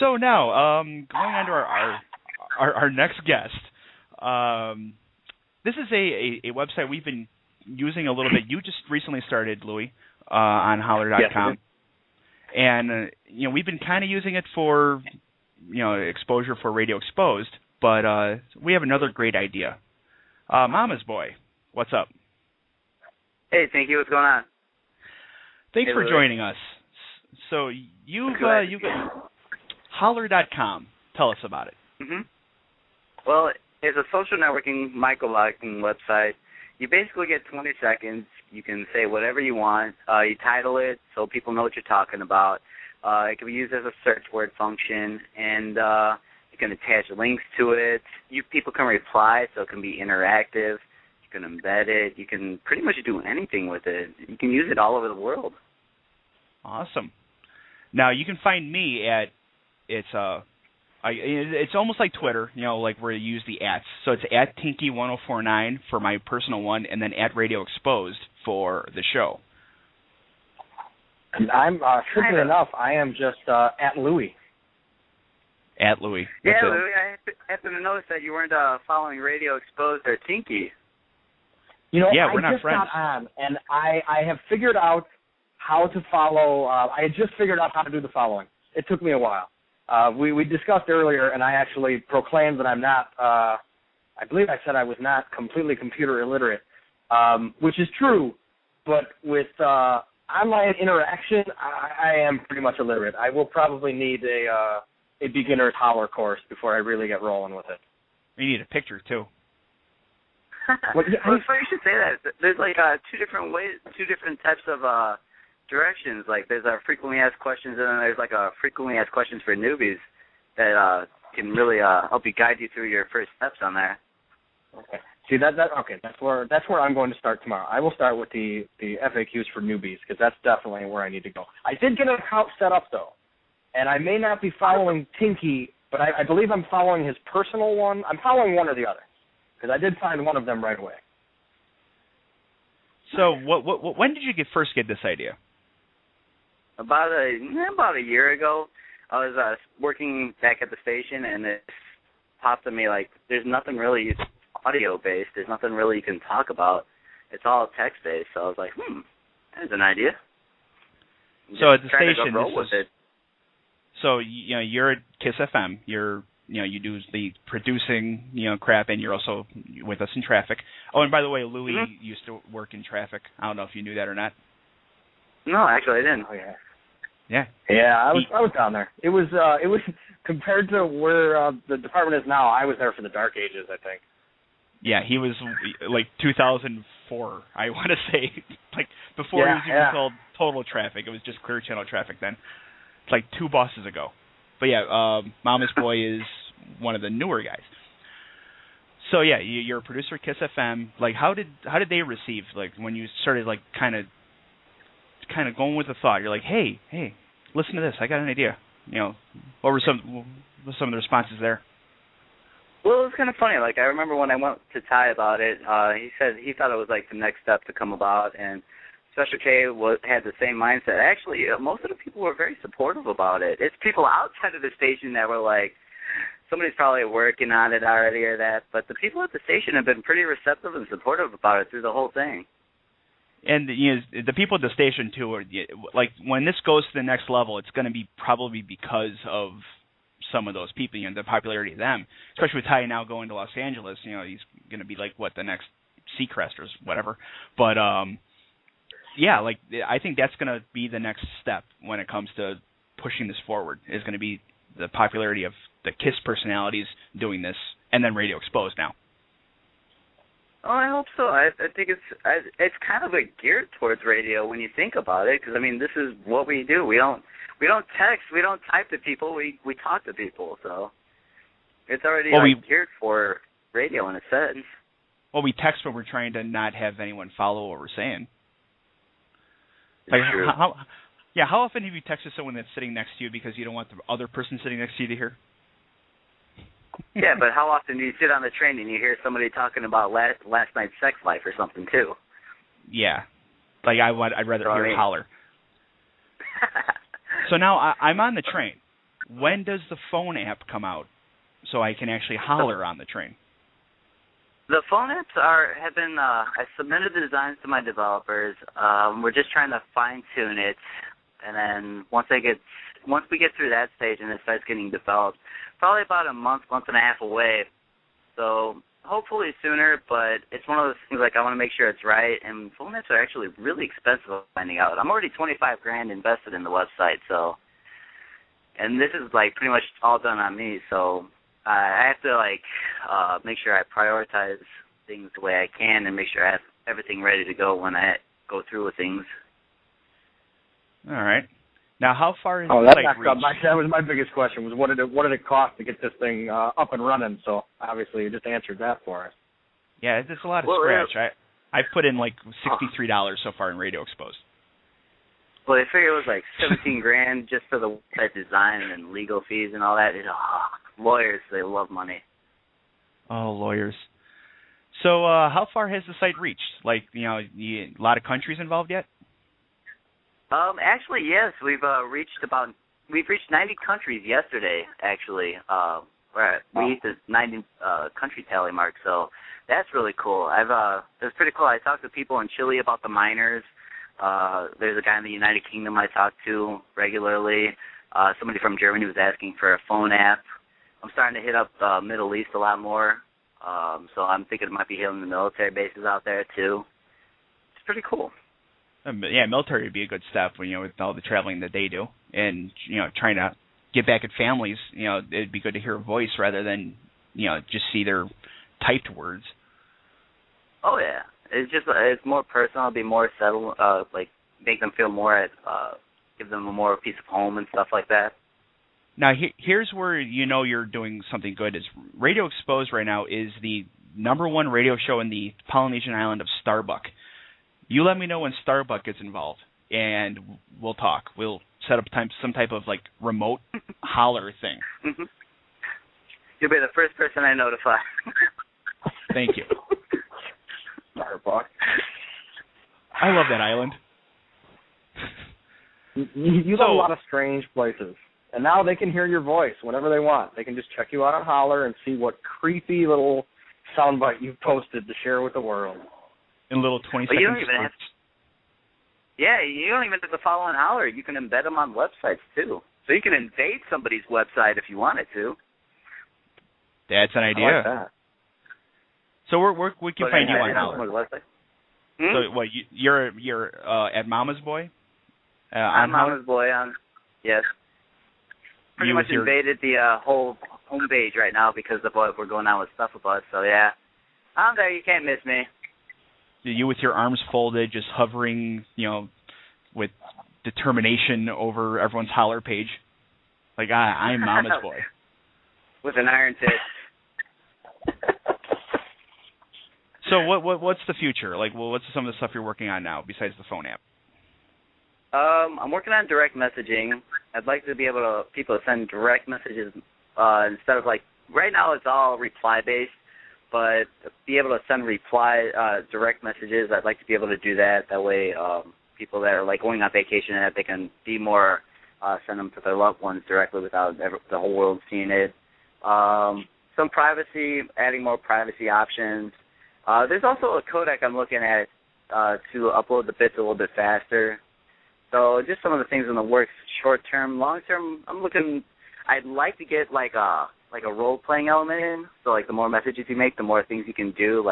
So now, going on to our next guest. This is a website we've been using a little bit. You just recently started, Louis, on holler.com. Yes, and we've been kind of using it for exposure for Radio Exposed, but we have another great idea. Mama's Boy, what's up? Hey, thank you. What's going on? Thanks for joining us. So you've holler.com. Tell us about it. Mm-hmm. Well, it's a social networking microblogging website. You basically get 20 seconds. You can say whatever you want. You title it so people know what you're talking about. It can be used as a search word function, and you can attach links to it. People can reply, so it can be interactive. You can embed it. You can pretty much do anything with it. You can use it all over the world. Awesome. Now you can find me at it's almost like Twitter, like where you use the @. So it's at Tinky1049 for my personal one, and then at Radio Exposed for the show. And I'm simply enough, I am just at Louis. At Louis. Yeah, Louis, I happened to notice that you weren't following Radio Exposed or Tinky. Yeah, we're not just friends. Got on, and I have figured out how to follow. I had just figured out how to do the following. It took me a while. We discussed earlier, and I actually proclaimed that I'm not, I believe I said I was not completely computer illiterate, which is true, but with online interaction, I am pretty much illiterate. I will probably need a beginner's holler course before I really get rolling with it. You need a picture, too. Well, it's funny you should say that. There's like two different types of directions. Like there's frequently asked questions, and then there's like a frequently asked questions for newbies that can really help you guide you through your first steps on there. Okay. See okay. That's where I'm going to start tomorrow. I will start with the FAQs for newbies because that's definitely where I need to go. I did get an account set up though, and I may not be following Tinky, but I believe I'm following his personal one. I'm following one or the other because I did find one of them right away. So when did you first get this idea? About a year ago, I was working back at the station, and it popped to me like, there's nothing really audio-based. There's nothing really you can talk about. It's all text-based. So I was like, there's an idea. So at the station, so you're at Kiss FM. You do the producing, crap, and you're also with us in traffic. Oh, and by the way, Louis used to work in traffic. I don't know if you knew that or not. No, actually, I didn't. Oh, yeah. Yeah. Yeah, I was down there. It was compared to where the department is now. I was there for the dark ages, I think. Yeah, he was like 2004. I want to say, like before it was even called Total Traffic. It was just Clear Channel Traffic then. It's like 2 bosses ago. But yeah, Mama's Boy is one of the newer guys. So yeah, you're a producer at Kiss FM. Like, how did they receive, like, when you started, like, kind of going with the thought? You're like, hey, listen to this. I got an idea. What were some of the responses there? Well, it was kind of funny. Like, I remember when I went to Ty about it, he said he thought it was like the next step to come about, and Special K had the same mindset. Actually, most of the people were very supportive about it. It's people outside of the station that were like, somebody's probably working on it already or that, but the people at the station have been pretty receptive and supportive about it through the whole thing. And the people at the station too are like, when this goes to the next level, it's going to be probably because of some of those people, the popularity of them. Especially with Ty now going to Los Angeles, he's going to be like the next Seacrest or whatever. But yeah, like I think that's going to be the next step when it comes to pushing this forward. Is going to be the popularity of the KISS personalities doing this, and then Radio Exposed now. Oh, I hope so. I think it's kind of like geared towards radio when you think about it, because I mean, this is what we do. We don't text, we don't type to people. We talk to people. So it's already geared for radio in a sense. Well, we text when we're trying to not have anyone follow what we're saying. Like true. How often have you texted someone that's sitting next to you because you don't want the other person sitting next to you to hear? Yeah, but how often do you sit on the train and you hear somebody talking about last night's sex life or something too? Yeah, like I'd rather hear holler. So now I'm on the train. when does the phone app come out so I can actually holler on the train? The phone apps have been. I submitted the designs to my developers. We're just trying to fine tune it, and then once we get through that stage and it starts getting developed, probably about a month and a half away. So hopefully sooner, but it's one of those things like I want to make sure it's right. And phone apps are actually really expensive finding out. I'm already $25,000 invested in the website, so, and this is like pretty much all done on me. So I have to make sure I prioritize things the way I can and make sure I have everything ready to go when I go through with things. All right. Now, how far is the site reached? That was my biggest question, was what did it cost to get this thing up and running? So obviously you just answered that for us. Yeah, it's a lot of scratch. I've put in like $63 so far in Radio Exposed. Well, I figure it was like $17,000 just for the website design and legal fees and all that. Lawyers, they love money. Oh, lawyers. So how far has the site reached? Like, a lot of countries involved yet? Actually, yes. We've reached 90 countries yesterday. Actually, we hit the 90 country tally mark. So that's really cool. It's pretty cool. I talked to people in Chile about the miners. There's a guy in the United Kingdom I talk to regularly. Somebody from Germany was asking for a phone app. I'm starting to hit up the Middle East a lot more. So I'm thinking it might be hitting the military bases out there too. It's pretty cool. Yeah, military would be a good step when with all the traveling that they do, and trying to get back at families. It'd be good to hear a voice rather than just see their typed words. Oh yeah, it's more personal. It'll be more settled. Make them feel more give them a more piece of home and stuff like that. Now here's where you're doing something good. Is Radio Exposed right now is the #1 radio show in the Polynesian island of Starbuck. You let me know when Starbuck gets involved, and we'll talk. We'll set up some type of remote holler thing. Mm-hmm. You'll be the first person I notify. Thank you. Starbuck. I love that island. You have a lot of strange places, and now they can hear your voice whenever they want. They can just check you out on Holler and see what creepy little soundbite you've posted to share with the world. In little 20-second you don't even have to follow on Holler. You can embed them on websites, too. So you can invade somebody's website if you wanted to. That's an idea. I like that. So we can find you on Holler. Hmm? So what, you're at Mama's Boy? I'm Mama's Boy yes. Pretty much invaded the whole homepage right now because of what we're going on with Stuff About. So yeah, I'm there. You can't miss me. You with your arms folded, just hovering, with determination over everyone's Holler page. Like, I'm Mama's Boy. With an iron fist. So what's the future? What's some of the stuff you're working on now besides the phone app? I'm working on direct messaging. I'd like to be able to people to send direct messages instead of right now it's all reply based, but be able to send direct messages. I'd like to be able to do that. That way, people that are going on vacation and that they can be more send them to their loved ones directly without the whole world seeing it. Some privacy, adding more privacy options. There's also a codec I'm looking at to upload the bits a little bit faster. So just some of the things in the works, short term, long term. I'd like to get a role playing element in. So the more messages you make, the more things you can do.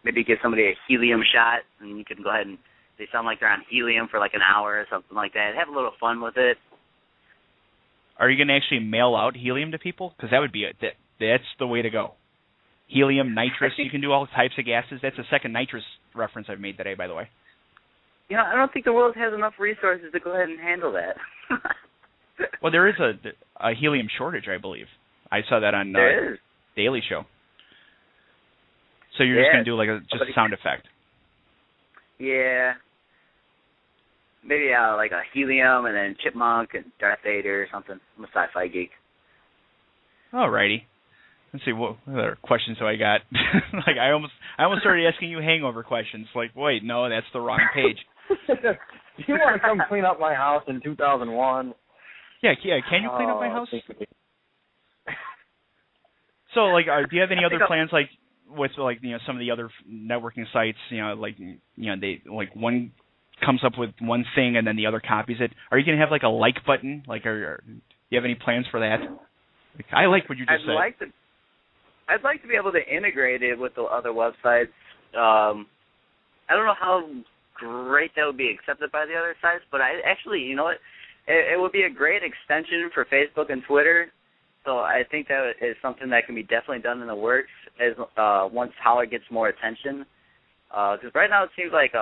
Maybe give somebody a helium shot, and you can go ahead and they sound like they're on helium for an hour or something like that. Have a little fun with it. Are you going to actually mail out helium to people? Because that would be that's the way to go. Helium, nitrous, you can do all types of gases. That's the second nitrous reference I've made today, by the way. I don't think the world has enough resources to go ahead and handle that. Well, there is a helium shortage, I believe. I saw that on Daily Show. So you're just going to do just a sound effect. Yeah. Maybe a helium and then chipmunk and Darth Vader or something. I'm a sci-fi geek. Alrighty. Let's see, what other questions do I got? I almost started asking you hangover questions. Wait, no, that's the wrong page. Do you want to come clean up my house in 2001? Yeah. Can you clean up my house? So, like, do you have any other plans, like, with, like, some of the other networking sites, they, like, one comes up with one thing and then the other copies it? Are you going to have, like, a like button? Like, do you have any plans for that? Like, I like what you just said. I'd like to be able to integrate it with the other websites. I don't know how great that would be accepted by the other sites, but I actually, you know what, it would be a great extension for Facebook and Twitter. So I think that is something that can be definitely done in the works as once Holler gets more attention. Because right now it seems like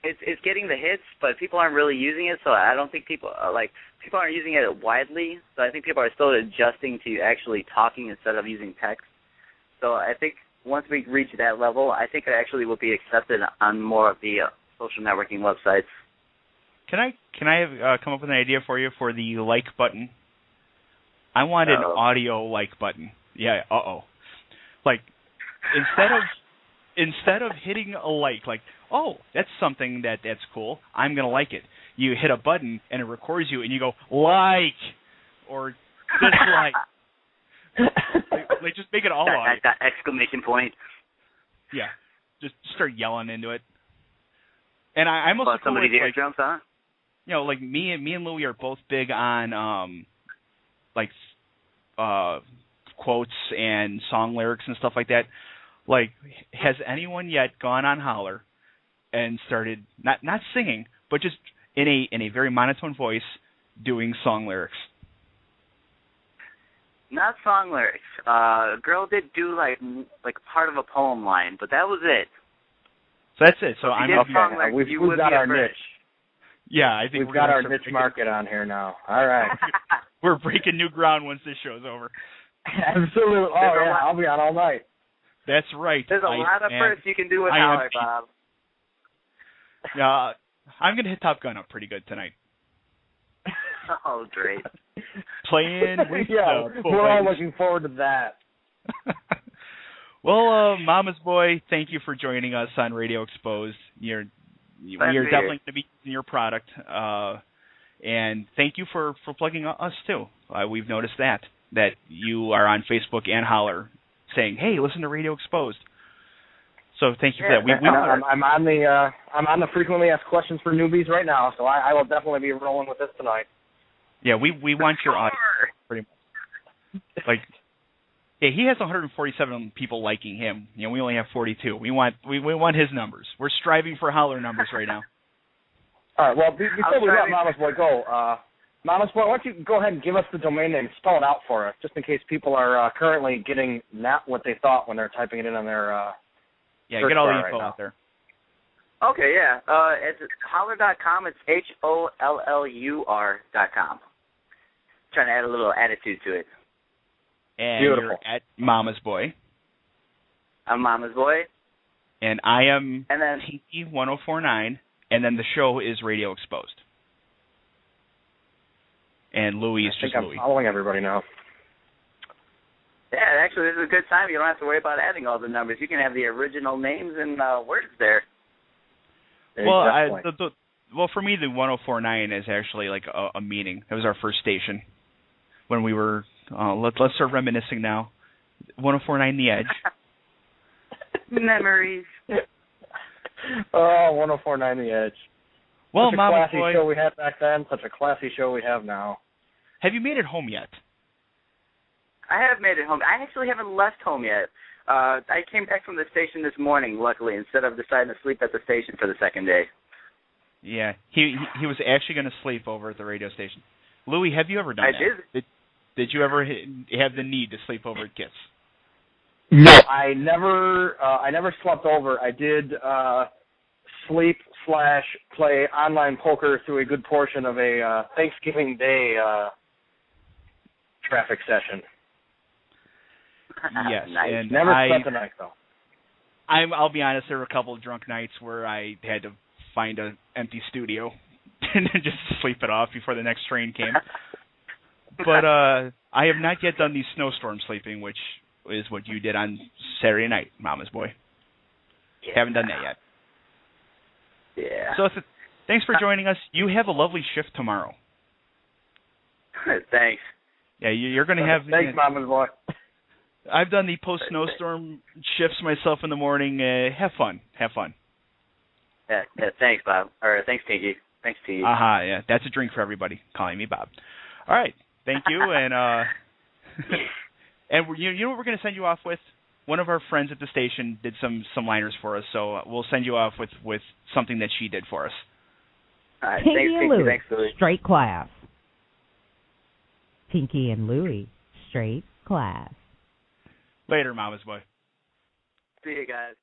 it's getting the hits, but people aren't really using it. So I don't think people aren't using it widely. So I think people are still adjusting to actually talking instead of using text. So I think once we reach that level, I think it actually will be accepted on more of the social networking websites. Can I have, come up with an idea for you for the like button? I want an audio like button. Yeah. Like instead of hitting a like, oh, that's something that's cool, I'm gonna like it. You hit a button and it records you, and you go like or dislike. like just make it all audio. That exclamation point. Yeah. Just start yelling into it. And I'm also cool somebody's with, eardrums, huh? Like me and Louie are both big on quotes and song lyrics and stuff like that. Like, has anyone yet gone on Holler and started not singing, but just in a very monotone voice doing song lyrics? Not song lyrics. A girl did do like part of a poem line, but that was it. So that's it. So we've got our niche. Yeah, I think we've got our niche market on here now. All right. We're breaking new ground once this show's over. Absolutely. Oh, yeah, I'll be on all night. That's right. There's a lot of firsts you can do with Holler, Bob. Yeah, I'm going to hit Top Gun up pretty good tonight. Oh, great. Playing with we're all looking forward to that. Well, Mama's Boy, thank you for joining us on Radio Exposed. We are definitely going to be using your product. And thank you for plugging us, too. We've noticed that you are on Facebook and Holler saying, hey, listen to Radio Exposed. So thank you for that. I'm on the frequently asked questions for newbies right now, so I will definitely be rolling with this tonight. Yeah, we want your audience, pretty much. Like, yeah, he has 147 people liking him. We only have 42. We want his numbers. We're striving for Holler numbers right now. All right. Well, before we let Mama's Boy go, Mama's Boy, why don't you go ahead and give us the domain name, spell it out for us, just in case people are currently getting not what they thought when they're typing it in on their get all the info out there. Okay, yeah. It's holler.com. It's HOLLUR.com. Trying to add a little attitude to it. And beautiful. You're at Mama's Boy. I'm Mama's Boy. And I am Tinky 1049, and then the show is Radio Exposed. And Louie is just Louie. I'm following everybody now. Yeah, actually, this is a good time. You don't have to worry about adding all the numbers. You can have the original names and words there. Well, well, for me, the 1049 is actually like a meaning. It was our first station when we were. Let's start reminiscing now. 1049 The Edge. Memories. Oh, 1049 The Edge. Well, such a classy show we had back then. Such a classy show we have now. Have you made it home yet? I have made it home. I actually haven't left home yet. I came back from the station this morning, luckily, instead of deciding to sleep at the station for the second day. Yeah, he was actually going to sleep over at the radio station. Louie, have you ever done that? I did. Did you ever have the need to sleep over at Kit's? No, I never slept over. I did sleep/play online poker through a good portion of a Thanksgiving Day traffic session. Yes, nice. and never slept the night though. I'll be honest. There were a couple of drunk nights where I had to find an empty studio and just sleep it off before the next train came. But I have not yet done the snowstorm sleeping, which is what you did on Saturday night, Mama's Boy. Yeah. Haven't done that yet. Yeah. So thanks for joining us. You have a lovely shift tomorrow. Thanks. Yeah, you're going to have... Thanks, Mama's boy. I've done the post-snowstorm shifts myself in the morning. Have fun. Yeah, thanks, Bob. Or thanks, Tinky. Thanks to you. Yeah. That's a drink for everybody, calling me Bob. All right. Thank you. And and you know what we're going to send you off with? One of our friends at the station did some liners for us, so we'll send you off with something that she did for us. All right. Tinky and Louie, thanks, Louie. straight class. Tinky and Louie, straight class. Later, Mama's boy. See you guys.